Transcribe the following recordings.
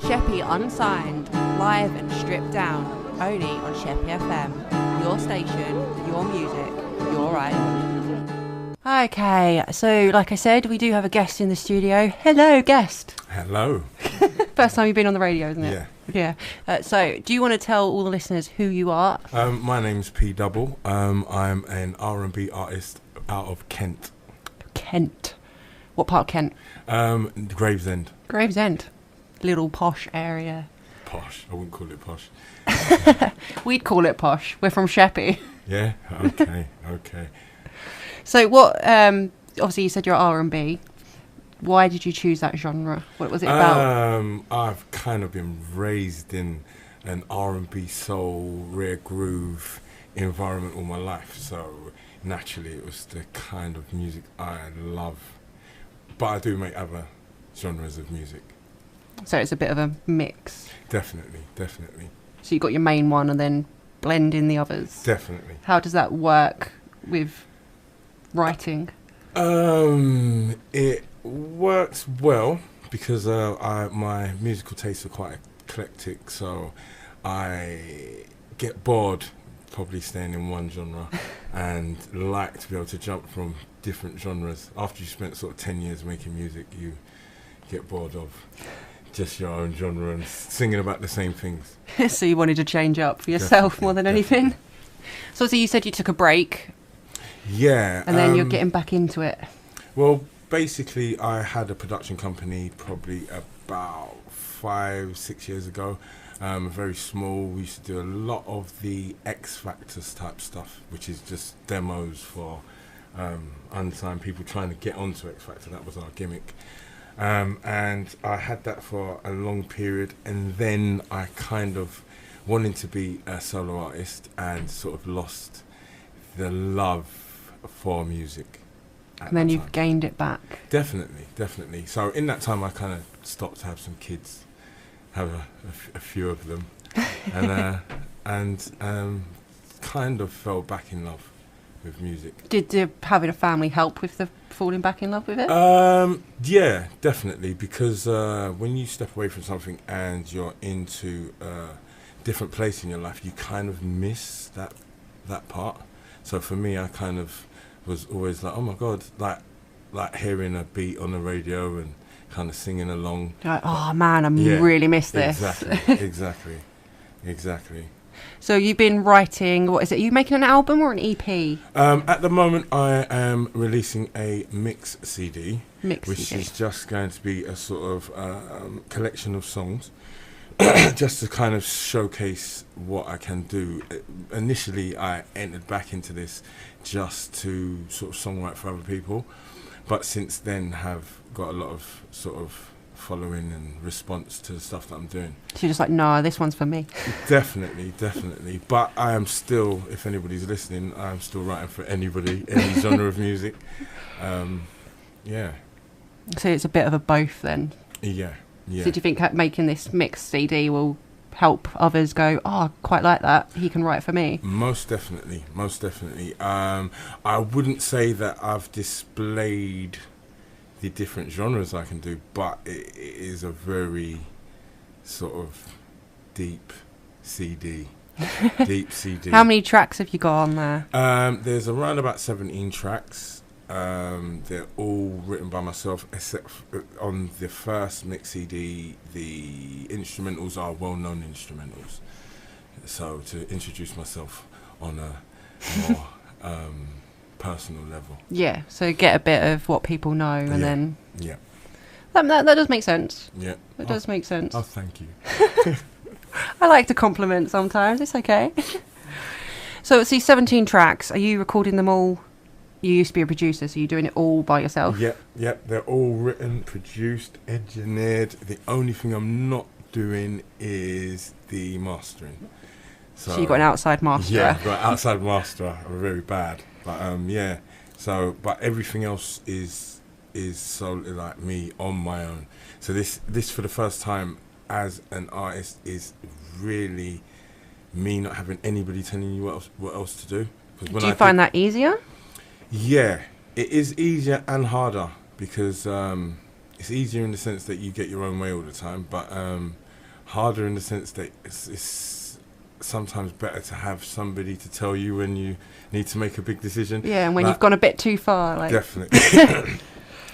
Sheppey Unsigned, live and stripped down, only on Sheppey FM. Your station, your music, your island. Okay, so like I said, we do have a guest in the studio. Hello, guest. Hello. First time you've been on the radio, isn't it? Yeah. Yeah. So, do you want to tell all the listeners who you are? My name's P Double. I'm an R&B artist out of Kent. Kent. What part of Kent? Gravesend. Gravesend. Little posh area. Posh. I wouldn't call it posh. We'd call it posh. We're from Sheppey. Yeah? Okay. Okay. So what, obviously you said you're R&B. Why did you choose that genre? What was it about? I've kind of been raised in an R&B soul, rare groove environment all my life. So naturally it was the kind of music I love. But I do make other genres of music. So it's a bit of a mix. Definitely, definitely. So you got your main one and then blend in the others. Definitely. How does that work with writing? It works well because my musical tastes are quite eclectic, so I get bored probably staying in one genre and like to be able to jump from different genres. After you spent sort of 10 years making music, you get bored of just your own genre and singing about the same things. So you wanted to change up for yourself Definitely, more than anything? definitely. So you said you took a break Yeah. and then you're getting back into it. Well, basically, I had a production company probably about 5-6 years ago. Very small. We used to do a lot of the X Factors type stuff, which is just demos for unsigned people trying to get onto X Factor. That was our gimmick. And I had that for a long period, and then I kind of wanted to be a solo artist and sort of lost the love for music. And then you've gained it back. Definitely, definitely. So in that time, I kind of stopped to have some kids, have a few of them, and kind of fell back in love with music. Did having a family help with the falling back in love with it? Yeah, definitely. Because when you step away from something and you're into a different place in your life, you kind of miss that part. So for me, I kind of was always like, oh my God, like hearing a beat on the radio and kind of singing along. Like, oh man, really miss this. Exactly. So you've been writing, what is it? Are you making an album or an EP? At the moment, I am releasing a mix CD, which is just going to be a sort of collection of songs, just to kind of showcase what I can do. Initially, I entered back into this just to sort of songwrite for other people, but since then have got a lot of sort of following and response to the stuff that I'm doing. So you're just like, no, this one's for me. Definitely. But I am still, if anybody's listening, I'm still writing for anybody, any genre of music. Yeah. So it's a bit of a both then. Yeah. So do you think making this mix CD will help others go, oh, I quite like that, he can write for me? Most definitely. I wouldn't say that I've displayed the different genres I can do, but it is a very sort of deep CD. How many tracks have you got on there? There's around about 17 tracks. They're all written by myself, except on the first mix CD, the instrumentals are well-known instrumentals. So to introduce myself on a more personal level. Yeah, so get a bit of what people know, and then... Yeah. That does make sense. Yeah. That does make sense. Oh, thank you. I like to compliment sometimes, it's okay. So, see, 17 tracks, are you recording them all? You used to be a producer, so you're doing it all by yourself? Yep. They're all written, produced, engineered. The only thing I'm not doing is the mastering. So you've got an outside masterer? Yeah, I've got an outside masterer. I'm very bad. But yeah, so but everything else is solely like me on my own. So this for the first time as an artist is really me not having anybody telling you what else to do. Do you find that easier? Yeah, it is easier and harder because it's easier in the sense that you get your own way all the time. But harder in the sense that it's sometimes better to have somebody to tell you when you need to make a big decision. Yeah, and when you've gone a bit too far. Like. Definitely.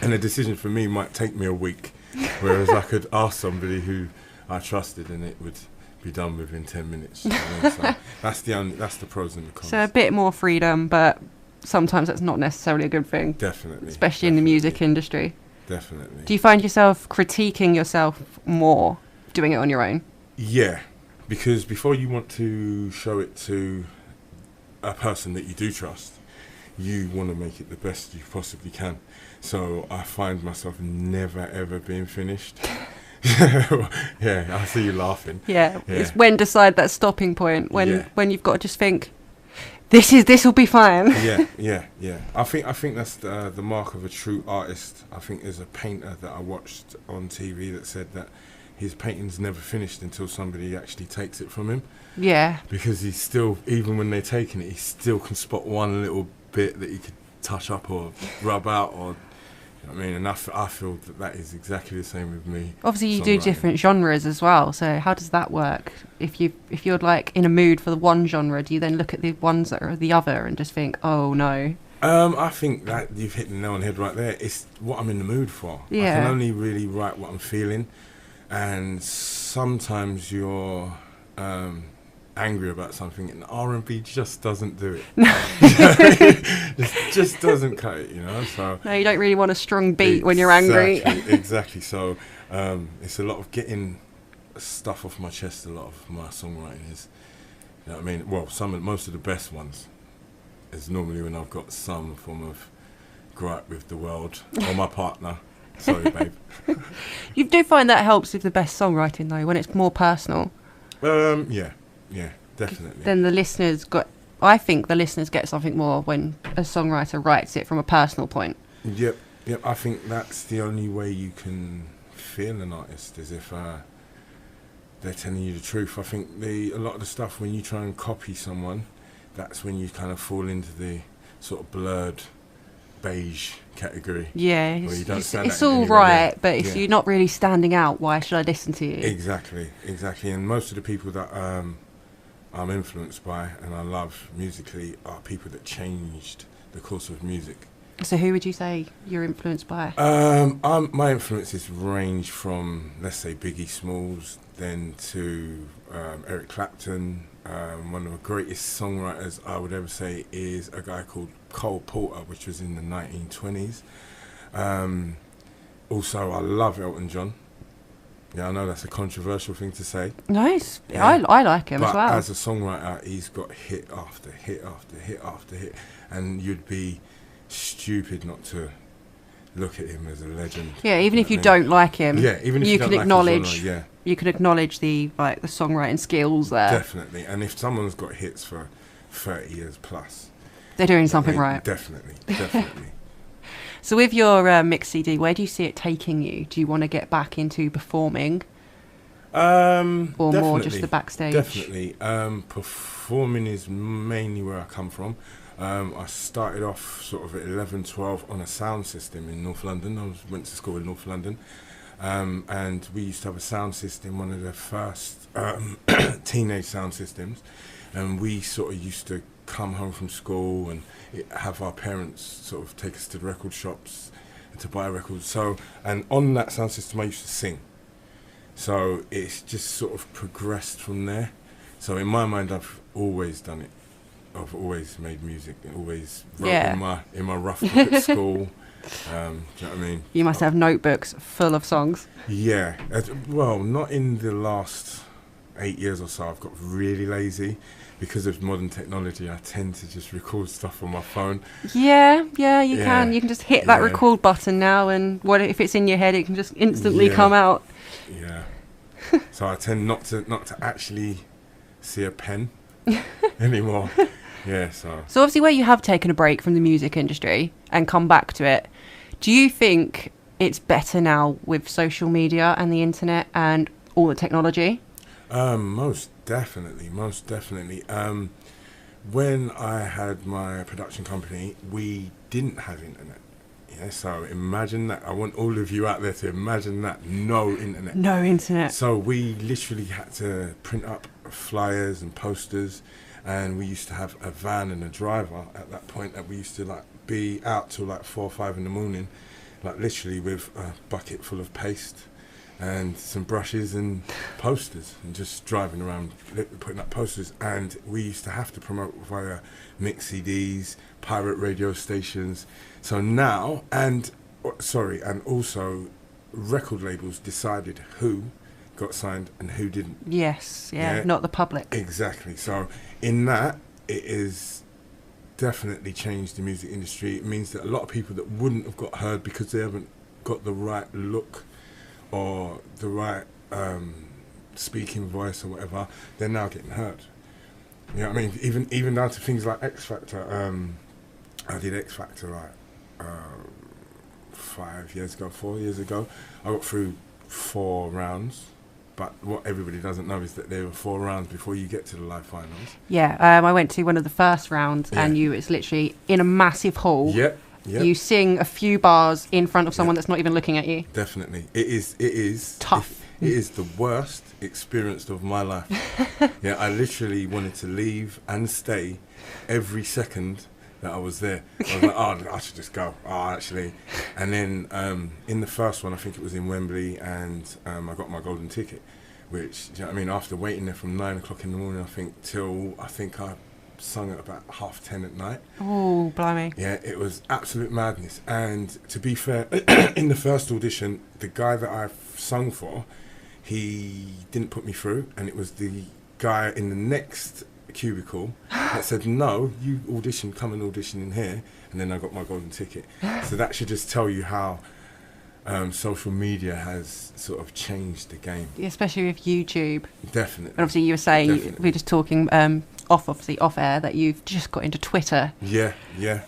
And a decision for me might take me a week, whereas I could ask somebody who I trusted and it would be done within 10 minutes. You know? So that's the pros and the cons. So a bit more freedom, but sometimes that's not necessarily a good thing. Definitely. Especially in the music industry. Definitely. Do you find yourself critiquing yourself more doing it on your own? Yeah, because before you want to show it to a person that you do trust, you want to make it the best you possibly can. So I find myself never ever being finished. Yeah, I see you laughing. Yeah, Yeah. it's when decide that stopping point when you've got to just think, this will be fine. Yeah. I think that's the mark of a true artist. I think there's a painter that I watched on TV that said that his painting's never finished until somebody actually takes it from him. Yeah. Because he's still, even when they're taking it, he still can spot one little bit that he could touch up or rub out, or you know what I mean. And I feel that is exactly the same with me. Obviously, you do different genres as well. So how does that work? If you're like in a mood for the one genre, do you then look at the ones that are the other and just think, oh no? I think that you've hit the nail on the head right there. It's what I'm in the mood for. Yeah. I can only really write what I'm feeling, and sometimes you're angry about something, and R&B just doesn't do it. It just doesn't cut it, you know. So no, you don't really want a strong beat when you're angry. Exactly. So it's a lot of getting stuff off my chest. A lot of my songwriting is, you know what I mean. Well, most of the best ones is normally when I've got some form of gripe with the world or my partner. Sorry, babe. You do find that helps with the best songwriting though, when it's more personal. Yeah, definitely. Then I think the listeners get something more when a songwriter writes it from a personal point. Yep. I think that's the only way you can feel an artist, is if they're telling you the truth. I think a lot of the stuff, when you try and copy someone, that's when you kind of fall into the sort of blurred beige category. Yeah, it's all right, but if you're not really standing out, why should I listen to you? Exactly. And most of the people that I'm influenced by and I love musically are people that changed the course of music. So who would you say you're influenced by? My influences range from, let's say, Biggie Smalls, then to Eric Clapton. One of the greatest songwriters I would ever say is a guy called Cole Porter, which was in the 1920s. Also, I love Elton John. Yeah, I know that's a controversial thing to say. Nice. Yeah. I like him as well. As a songwriter, he's got hit after hit after hit after hit, and you'd be stupid not to look at him as a legend. Yeah, even if you don't like him. Yeah, even if you can don't acknowledge. Like his genre, you can acknowledge the songwriting skills there. Definitely, and if someone's got hits for 30 years plus, they're doing something right. Definitely. So with your mix CD, where do you see it taking you? Do you want to get back into performing? Or more just the backstage? Definitely. Performing is mainly where I come from. I started off sort of at 11, 12 on a sound system in North London. I went to school in North London. And we used to have a sound system, one of the first teenage sound systems. And we sort of used to come home from school and have our parents sort of take us to the record shops to buy records. So, and on that sound system I used to sing. So it's just sort of progressed from there. So in my mind, I've always done it. I've always made music, always wrote in my rough book at school. Do you know what I mean? You must have notebooks full of songs. Yeah. Well, not in the last 8 years or so. I've got really lazy. Because of modern technology, I tend to just record stuff on my phone. Yeah, you can. You can just hit that record button now, and if it's in your head, it can just instantly come out. Yeah. So I tend not to actually see a pen anymore. Yeah, so obviously where you have taken a break from the music industry and come back to it, do you think it's better now with social media and the internet and all the technology? Most definitely. When I had my production company, we didn't have internet. Yeah, so imagine that. I want all of you out there to imagine that. No internet. No internet. So we literally had to print up flyers and posters, and we used to have a van and a driver at that point that we used to like be out till like 4 or 5 in the morning, like literally with a bucket full of paste and some brushes and posters, and just driving around putting up posters. And we used to have to promote via mix CDs, pirate radio stations. So now, and also record labels decided who got signed and who didn't. Yes, yeah, not the public. Exactly. So in that, it is definitely changed the music industry. It means that a lot of people that wouldn't have got heard because they haven't got the right look or the right speaking voice or whatever, they're now getting heard. You know what I mean? Even down to things like X Factor. I did X Factor like 4 years ago. I got through 4 rounds. But what everybody doesn't know is that there were 4 rounds before you get to the live finals. Yeah, I went to one of the first rounds, and it's literally in a massive hall. Yep. You sing a few bars in front of someone that's not even looking at you. Definitely. It is tough. It is the worst experience of my life. Yeah, I literally wanted to leave and stay every second that I was there. I was like, oh, I should just go. Oh, actually. And then in the first one, I think it was in Wembley, and I got my golden ticket, which, do you know what I mean, after waiting there from 9 o'clock in the morning, I think I sung at about 10:30 at night. Oh, blimey. Yeah, it was absolute madness. And to be fair, in the first audition, the guy that I sung for, he didn't put me through, and it was the guy in the next cubicle that said, no, you come and audition in here. And then I got my golden ticket. So that should just tell you how social media has sort of changed the game. Especially with YouTube. Definitely. And obviously you were saying, we were just talking off air, that you've just got into Twitter. Yeah.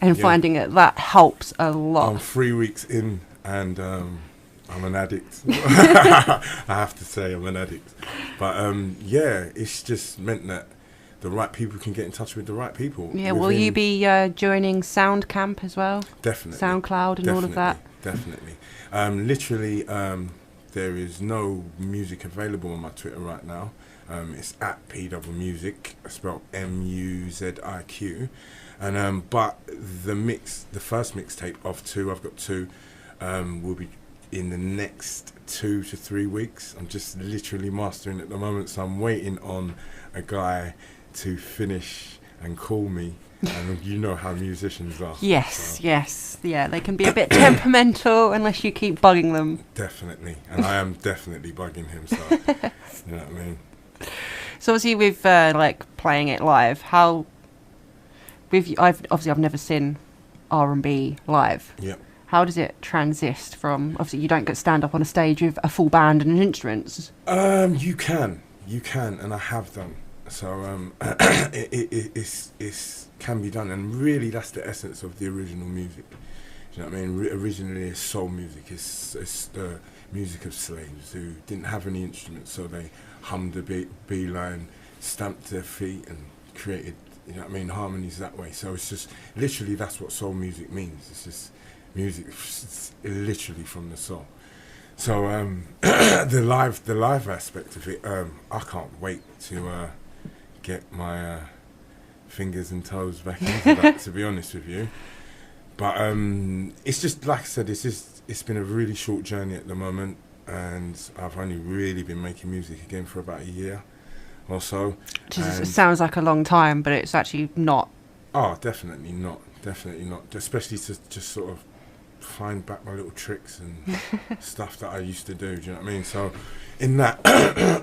And finding that helps a lot. I'm 3 weeks in, and I'm an addict. I have to say I'm an addict. But it's just meant that the right people can get in touch with the right people. Yeah, will you be joining SoundCamp as well? Definitely. SoundCloud and all of that? Definitely. Literally, there is no music available on my Twitter right now. It's at PW Music, spelled MUZIQ. And but the first mixtape of 2, I've got 2, will be in the next 2 to 3 weeks. I'm just literally mastering at the moment, so I'm waiting on a guy to finish and call me. And you know how musicians are. Yes. Yeah, they can be a bit temperamental unless you keep bugging them. Definitely. And I am definitely bugging him, so you know what I mean. So obviously with like playing it live, I've never seen R&B live. Yeah. How does it transist from, obviously you don't get stand up on a stage with a full band and instruments? You can, and I have done. So it can be done, and really that's the essence of the original music. Do you know what I mean? Originally it's soul music. It's the music of slaves who didn't have any instruments, so they hummed a beeline, stamped their feet, and created, you know what I mean, harmonies that way. So it's just literally that's what soul music means. It's just music literally from the soul. So the live aspect of it, I can't wait to get my fingers and toes back into that, to be honest with you. But it's just, like I said, it's been a really short journey at the moment, and I've only really been making music again for about a year or so. It sounds like a long time, but it's actually not. Oh, definitely not. Especially to just sort of find back my little tricks and stuff that I used to do. Do you know what I mean? So in that, I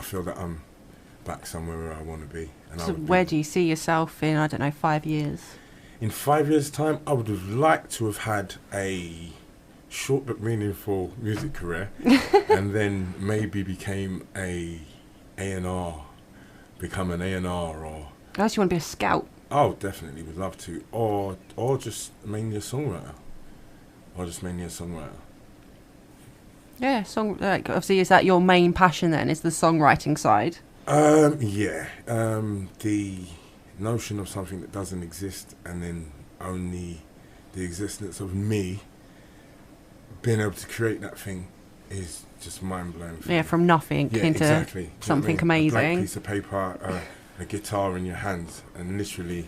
feel that I'm back somewhere where I want to be. And so where do you see yourself in, 5 years? In 5 years' time, I would have liked to have had a short but meaningful music career, and then maybe become an A&R, or... Oh, so you want to be a scout? Oh, definitely, would love to. Or just mainly a songwriter. Yeah, obviously, is that your main passion then, is the songwriting side? Yeah. The notion of something that doesn't exist and then only the existence of me being able to create that thing is just mind-blowing. Yeah, from nothing into exactly. something amazing. A amazing. blank piece of paper, a guitar in your hands, and literally, you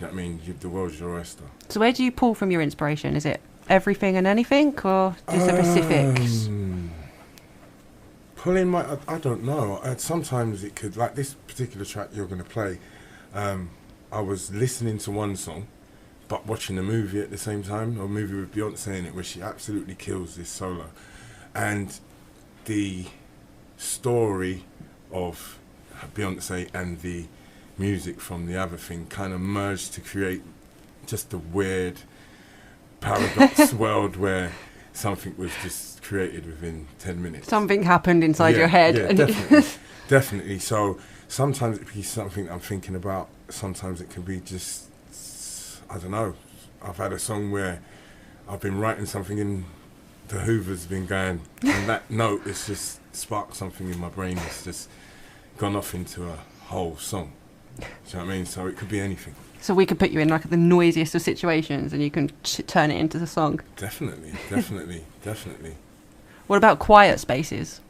know what I mean, the world's your oyster. So where do you pull from your inspiration? Is it everything and anything, or is there specifics? Pulling I don't know. Sometimes it could, like this particular track you're going to play, I was listening to one song, but watching a movie at the same time, or a movie with Beyonce in it, where she absolutely kills this solo. And the story of Beyonce and the music from the other thing kind of merged to create just a weird paradox world where something was just created within 10 minutes. Something happened inside your head. Yeah, definitely. Definitely. So sometimes it can be something I'm thinking about. Sometimes it can be just, I don't know. I've had a song where I've been writing something and the Hoover's been going, and that note has just sparked something in my brain. It's just gone off into a whole song. Do you know what I mean? So it could be anything. So we could put you in like the noisiest of situations and you can turn it into the song. Definitely. What about quiet spaces?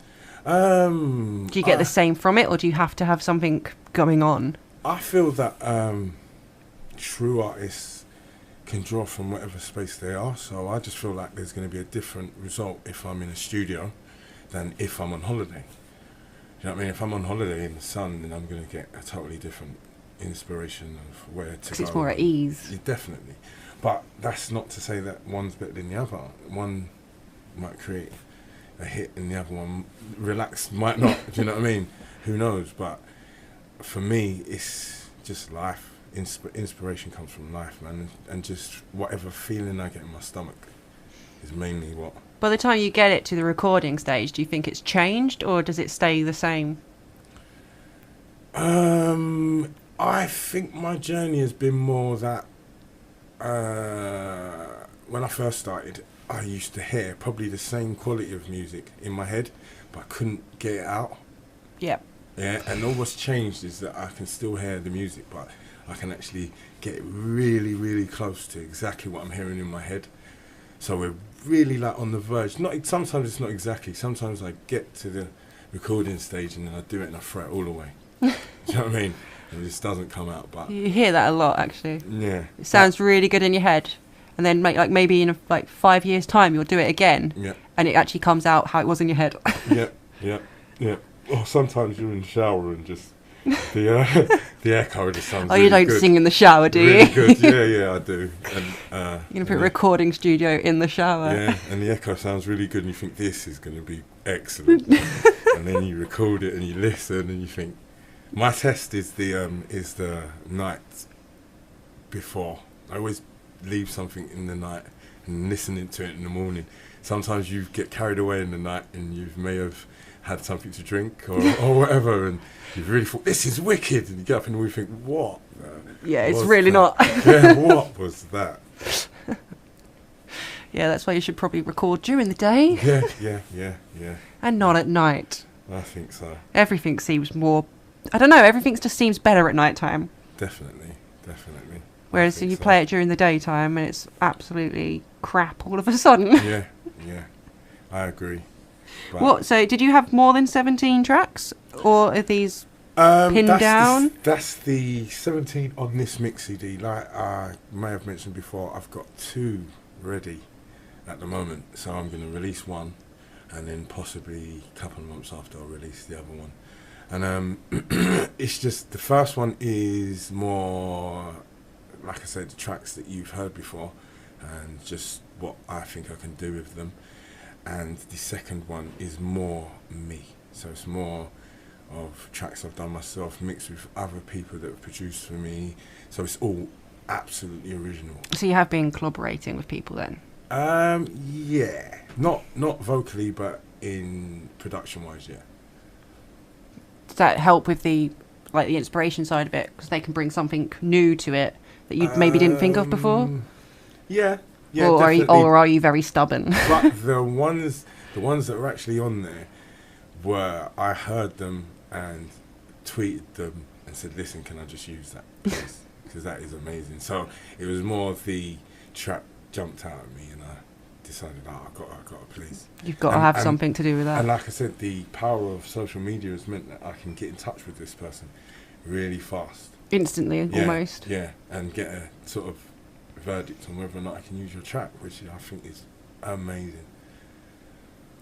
Do you get the same from it, or do you have to have something going on? I feel that true artists can draw from whatever space they are, so I just feel like there's going to be a different result if I'm in a studio than if I'm on holiday. You know what I mean? If I'm on holiday in the sun, then I'm going to get a totally different inspiration of where to go. Because it's more at ease. Yeah, definitely. But that's not to say that one's better than the other. One might create a hit and the other one might not. Do you know what I mean? Who knows? But for me, it's just life. Inspiration comes from life, man. And just whatever feeling I get in my stomach is mainly what. By the time you get it to the recording stage, do you think it's changed or does it stay the same? I think my journey has been more that when I first started, I used to hear probably the same quality of music in my head, but I couldn't get it out. Yep. Yeah, and all what's changed is that I can still hear the music, but I can actually get really, really close to exactly what I'm hearing in my head. So we're really like on the verge. Sometimes it's not exactly. Sometimes I get to the recording stage and then I do it and I throw it all away. Do you know what I mean? And it just doesn't come out. But you hear that a lot, actually. Yeah. It sounds really good in your head, and then maybe in 5 years' time you'll do it again. Yeah. And it actually comes out how it was in your head. Yeah. Or sometimes you're in the shower and just the echo just sounds. Oh, really you don't good. sing in the shower, do really you? Good. Yeah, I do. And you're gonna put a recording studio in the shower. Yeah, and the echo sounds really good, and you think this is going to be excellent. And then you record it and you listen and you think. My test is the night before. I always leave something in the night and listening to it in the morning. Sometimes you get carried away in the night and you may have had something to drink or whatever, and you've really thought, this is wicked, and you get up and we think, what? Yeah, it's really not. Yeah, what was that? Yeah, that's why you should probably record during the day. Yeah. And not at night. I think so. Everything seems more... I don't know, everything just seems better at night time. Definitely. Whereas if you play it during the daytime and it's absolutely crap all of a sudden. Yeah. I agree. What? So did you have more than 17 tracks? Or are these pinned down? That's the 17 on this mix CD. Like I may have mentioned before, I've got 2 ready at the moment. So I'm going to release one and then possibly a couple of months after I'll release the other one. And it's just, the first one is more, like I said, the tracks that you've heard before and just what I think I can do with them. And the second one is more me. So it's more of tracks I've done myself mixed with other people that have produced for me. So it's all absolutely original. So you have been collaborating with people then? Yeah. Not vocally, but in production-wise, yeah. Does that help with the inspiration side of it? Because they can bring something new to it that you maybe didn't think of before? Yeah, or definitely. Are you very stubborn? But the ones that were actually on there were, I heard them and tweeted them and said, listen, can I just use that? Because that is amazing. So it was more of the track jumped out at me, and I decided, I've got to please. You've got to have something to do with that. And like I said, the power of social media has meant that I can get in touch with this person really fast. Instantly, almost. Yeah, and get a sort of verdict on whether or not I can use your track, which I think is amazing.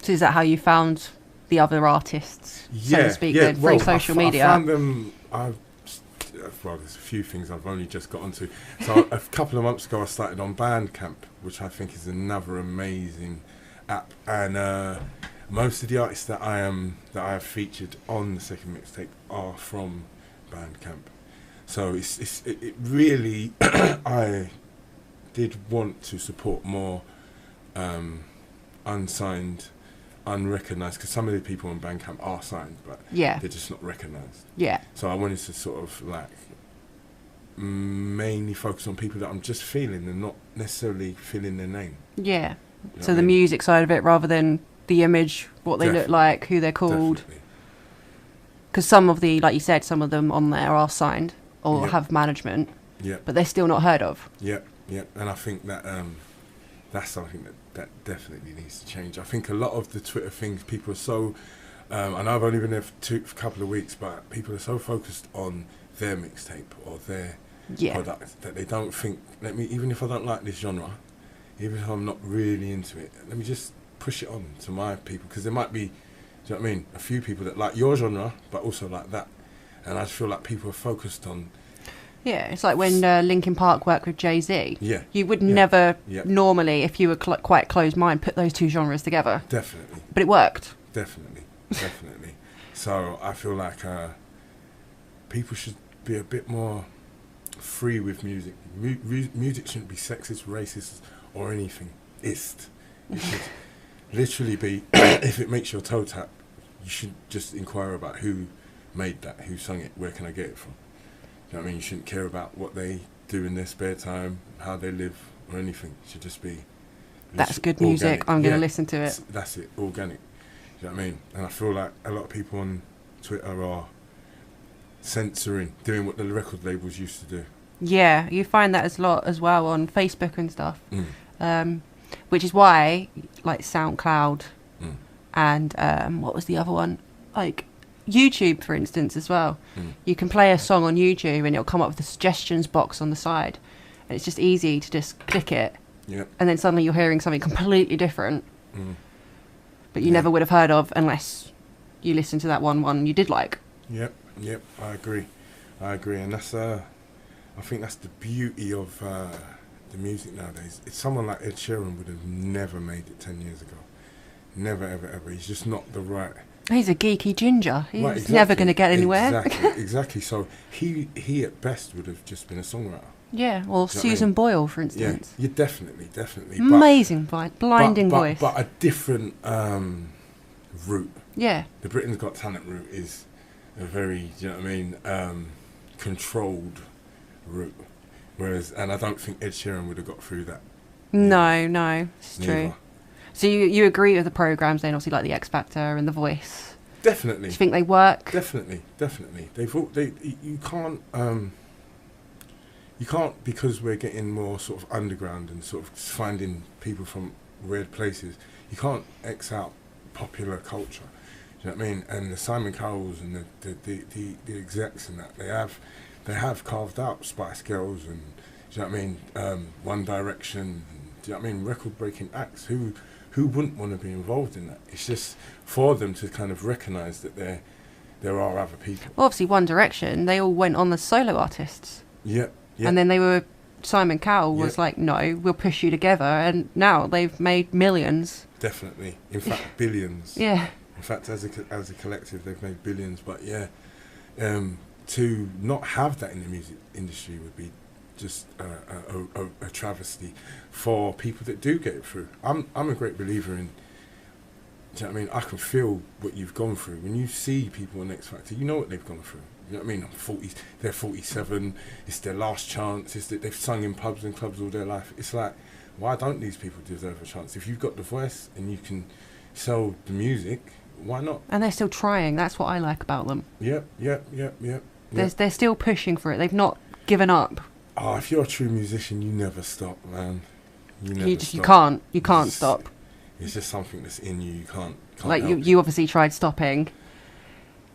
So is that how you found the other artists, so to speak, then, through social media? I found them, well, there's a few things I've only just got onto. So a couple of months ago I started on Bandcamp, which I think is another amazing app, and most of the artists that I have featured on the second mixtape are from Bandcamp. So it really I did want to support more unsigned, unrecognised, because some of the people on Bandcamp are signed, but they're just not recognised. Yeah. So I wanted to sort of like mainly focus on people that I'm just feeling and not necessarily feeling their name. Yeah. You know so the music side of it rather than the image, what they look like, who they're called. Because some of the, like you said, some of them on there are signed or have management, but they're still not heard of. Yeah. And I think that that's something that definitely needs to change. I think a lot of the Twitter things, people are so, I know I've only been there for a couple of weeks, but people are so focused on their mixtape or their product that they don't think, even if I don't like this genre, even if I'm not really into it, let me just push it on to my people, because there might be, do you know what I mean, a few people that like your genre, but also like that. And I just feel like people are focused on... Yeah, it's like when Linkin Park worked with Jay-Z. Yeah. You would never normally, if you were quite closed mind, put those two genres together. Definitely. But it worked. Definitely. So I feel like people should be a bit more free with music. Music shouldn't be sexist, racist, or anything. It should literally be, if it makes your toe tap, you should just inquire about who made that, who sung it, where can I get it from. You know what I mean? You shouldn't care about what they do in their spare time, how they live, or anything. It should just be... That's good music, I'm going to listen to it. That's it, organic. You know what I mean? And I feel like a lot of people on Twitter are censoring, doing what the record labels used to do. Yeah, you find that a lot as well on Facebook and stuff. Which is why, like SoundCloud and what was the other one? Like... YouTube, for instance, as well. You can play a song on YouTube and it'll come up with the suggestions box on the side, and it's just easy to just click it, and then suddenly you're hearing something completely different, but you never would have heard of unless you listened to that one you did like. Yep, I agree, and that's I think that's the beauty of the music nowadays. It's someone like Ed Sheeran would have never made it 10 years ago. Never, ever. He's just not the right... He's a geeky ginger. He's never going to get anywhere. Exactly. So he at best would have just been a songwriter. Yeah, or Susan Boyle, for instance. Yeah, definitely. Amazing, blinding voice. But a different route. Yeah. The Britain's Got Talent route is a very, do you know what I mean, controlled route. Whereas, and I don't think Ed Sheeran would have got through that. No, it's true. So you agree with the programmes then, obviously, like the X Factor and The Voice? Definitely. Do you think they work? Definitely. You can't, because we're getting more sort of underground and sort of finding people from weird places, you can't X out popular culture. Do you know what I mean? And the Simon Cowells and the execs and that, they have carved out Spice Girls and, do you know what I mean, One Direction, and, do you know what I mean, record-breaking acts. Who wouldn't want to be involved in that? It's just for them to kind of recognise that there are other people. Well, obviously, One Direction, they all went on as solo artists. Yeah. And then Simon Cowell was like, no, we'll push you together. And now they've made millions. Definitely. In fact, billions. Yeah. In fact, as a collective, they've made billions. But to not have that in the music industry would be just a travesty for people that do get it through. I'm a great believer in, do you know what I mean? I can feel what you've gone through. When you see people on X Factor, you know what they've gone through. You know what I mean? They're 47, it's their last chance, it's that they've sung in pubs and clubs all their life. It's like, why don't these people deserve a chance? If you've got the voice and you can sell the music, why not? And they're still trying, that's what I like about them. Yep. They're still pushing for it, they've not given up. Oh, if you're a true musician, you never stop, man. You never stop. You can't stop. It's just something that's in you. You can't Like help you obviously tried stopping.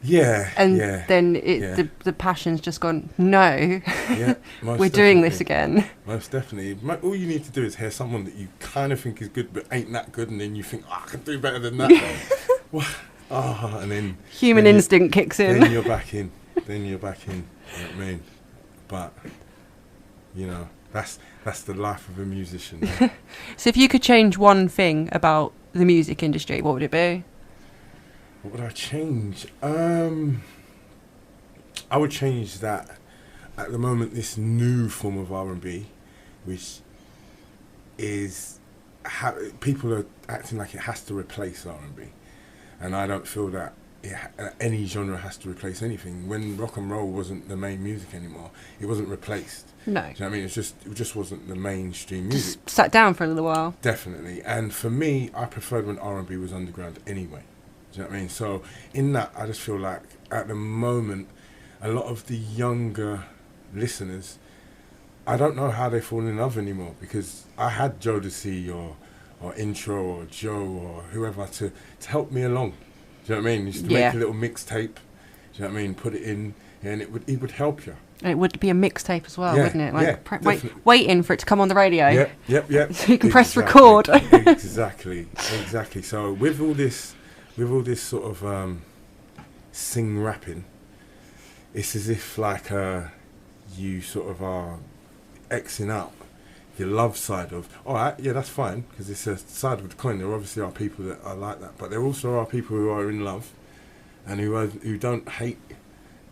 Yeah. And yeah, then the passion's just gone, no, we're doing this again. Most definitely. All you need to do is hear someone that you kind of think is good but ain't that good, and then you think, I can do better than that. And then human instinct kicks in. Then you're back in. You know what I mean? But, that's the life of a musician. So if you could change one thing about the music industry, what would it be? What would I change? I would change that at the moment this new form of R&B, which is people are acting like it has to replace R&B, and I don't feel that any genre has to replace anything. When rock and roll wasn't the main music anymore, it wasn't replaced. No. Do you know what I mean? It just wasn't the mainstream music. Just sat down for a little while. Definitely. And for me, I preferred when R&B was underground anyway. Do you know what I mean? So in that, I just feel like at the moment, a lot of the younger listeners, I don't know how they fall in love anymore, because I had Jodeci or Intro or Joe or whoever to help me along. Do you know what I mean? Used to make a little mixtape. Do you know what I mean? Put it in, and it would help you. And it would be a mixtape as well, wouldn't it? Like waiting for it to come on the radio. Yep. So you can press record. Exactly. So with all this sort of sing rapping, it's as if like you sort of are Xing out your love side of, alright, that's fine, because it's a side of the coin. There obviously are people that are like that, but there also are people who are in love and who don't hate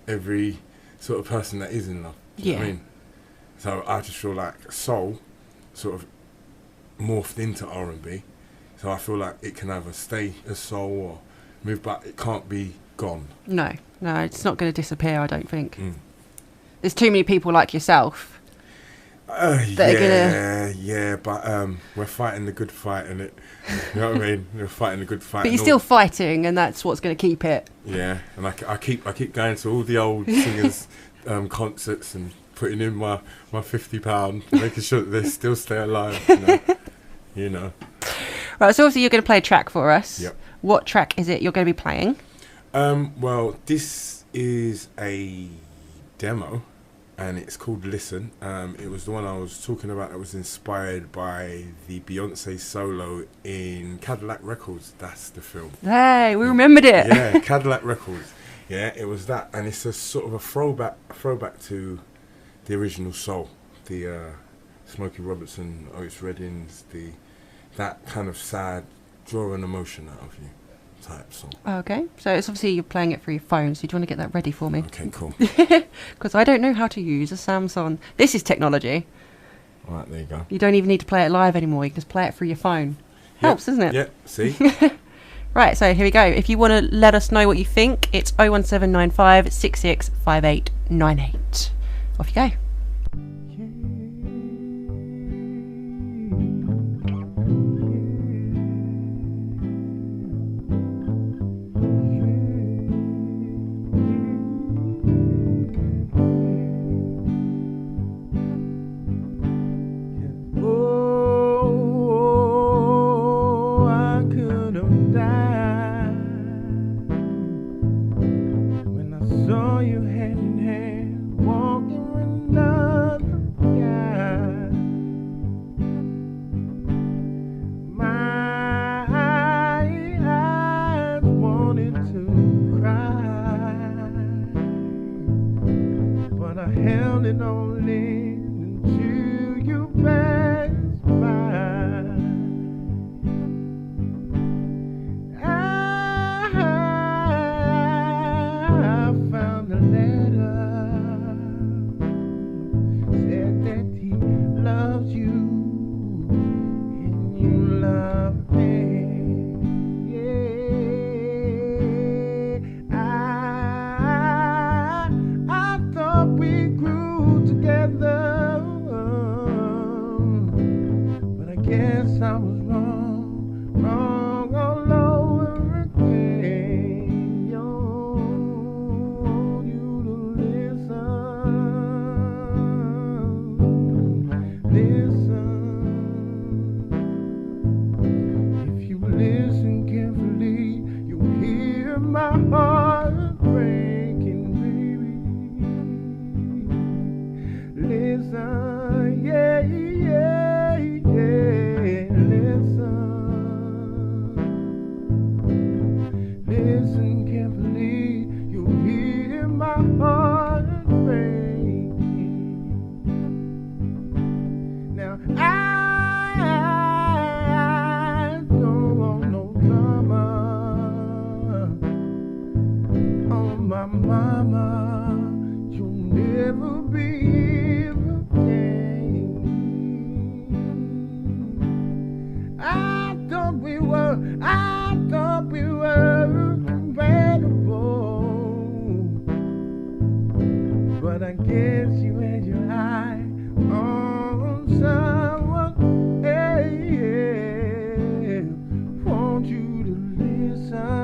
every sort of person that is in love. Do you know what I mean? So I just feel like soul sort of morphed into R&B. So I feel like it can either stay as soul or move, but it can't be gone. No, it's not going to disappear, I don't think. There's too many people like yourself. But we're fighting the good fight, innit? You know what I mean? We're fighting the good fight. But you're still fighting, and that's what's going to keep it. Yeah, and I keep going to all the old singers' concerts and putting in my £50, making sure that they still stay alive. You know. Right, so obviously you're going to play a track for us. Yep. What track is it you're going to be playing? Well, this is a demo, and it's called Listen. It was the one I was talking about that was inspired by the Beyonce solo in Cadillac Records. That's the film. Hey, we remembered it. Yeah, Cadillac Records. Yeah, it was that, and it's a sort of a throwback to the original soul, the Smokey Robertson, Otis Redding's, that kind of sad, draw an emotion out of you type song. Okay, so it's obviously you're playing it through your phone, so do you want to get that ready for me? Okay, cool. Because I don't know how to use a Samsung. This is technology. All right, there you go. You don't even need to play it live anymore. You can just play it through your phone. Helps, doesn't it? Yeah, see? Right, so here we go. If you want to let us know what you think, it's 01795 665898. Off you go. We grew together. my mama, you'll never be here again. I thought we were compatible, but I guess you had your eye on someone. Hey, want you to listen.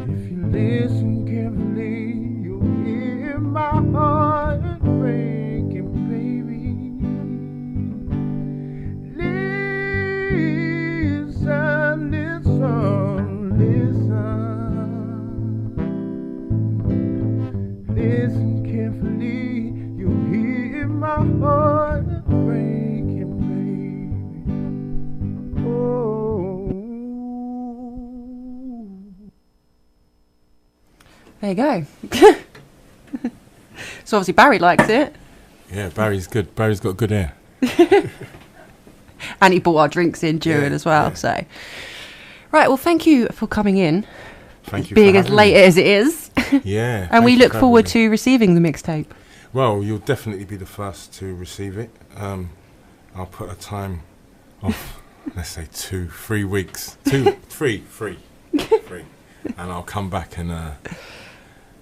If you listen carefully, you'll hear my heart breaking, baby. Listen, listen carefully, you'll hear my heart breaking, baby. Oh. There you go. So obviously Barry likes it. Yeah, Barry's good. Barry's got good ear. And he brought our drinks in during as well. Yeah. So, right. Well, thank you for coming in. Thank you. Being as late as it is. Yeah. And we look forward to receiving the mixtape. Well, you'll definitely be the first to receive it. I'll put a time of, let's say 3 weeks. 3. And I'll come back and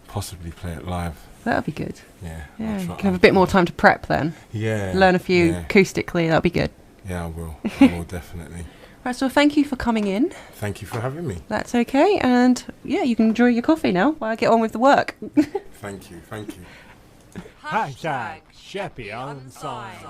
possibly play it live. That'll be good. Yeah. You can have a bit more time to prep then. Yeah. Learn a few acoustically. That'll be good. Yeah, I will definitely. Right, so thank you for coming in. Thank you for having me. That's okay. And yeah, you can enjoy your coffee now while I get on with the work. Thank you. Hashtag Sheppey Unsigned.